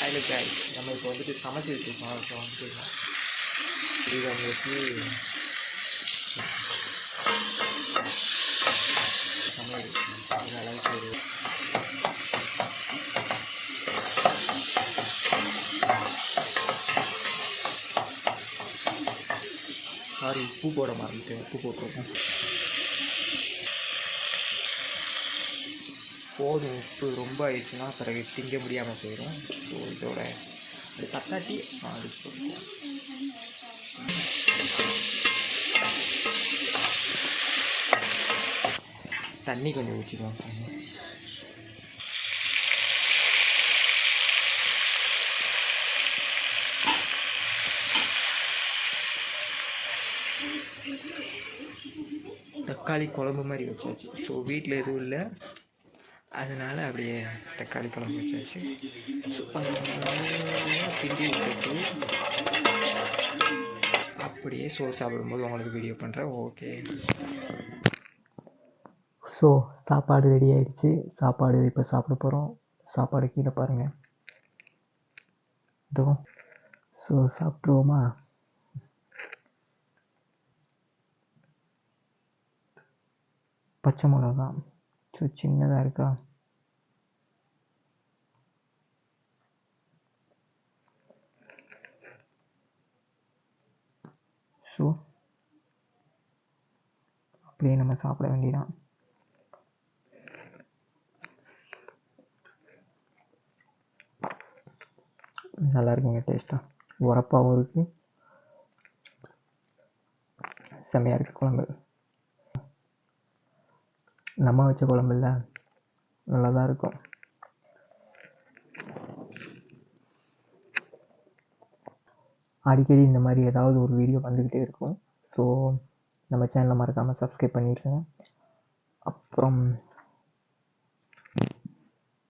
Hello guys, நம்ம இப்போ வந்துட்டு சமைச்சு வச்சுருக்கோம். இப்போ வந்துட்டு இதை உங்களுக்கு சமையல் இந்த அளவுக்கு சாரி, உப்பு போட மறந்துட்டேன். உப்பு போட்டுருக்கோம். போதும். உப்பு ரொம்ப ஆயிடுச்சுன்னா பிறகு திங்க முடியாமல் போயிடும். ஸோ இதோட அது தட்டாட்டி அது போட்டுருக்கோம். தண்ணி கொஞ்சம் ஊற்றிக்கலாம். தக்காளி குழம்பு மாதிரி வச்சாச்சு. ஸோ வீட்டில் எதுவும் இல்லை, அதனால் அப்படியே தக்காளி குழம்பு வச்சாச்சு. ஸோ கிண்டி விட்டுட்டு அப்படியே சோறு சாப்பிடும்போது உங்களுக்கு வீடியோ பண்ணுறேன். ஓகே. ஸோ சாப்பாடு ரெடி ஆகிடுச்சு. சாப்பாடு இப்போ சாப்பிட போகிறோம். சாப்பாடு கீழே பாருங்கள். இதோ. ஸோ சாப்பிட்ருவோமா? பச்சை மிளகா ஸோ சின்னதாக இருக்கா. ஸோ அப்படியே நம்ம சாப்பிட வேண்டியதான். நல்லா இருக்குங்க, டேஸ்ட்டாக உரப்பாகவும் இருக்குது, செம்மையாக இருக்குது குழம்பு. நம்ம வச்ச குழம்பு இல்லை, நல்லா தான் இருக்கும். அடிக்கடி இந்த மாதிரி ஏதாவது ஒரு வீடியோ வந்துக்கிட்டே இருக்கும். ஸோ நம்ம சேனலை மறக்காமல் சப்ஸ்கிரைப் பண்ணிடுங்க. அப்புறம்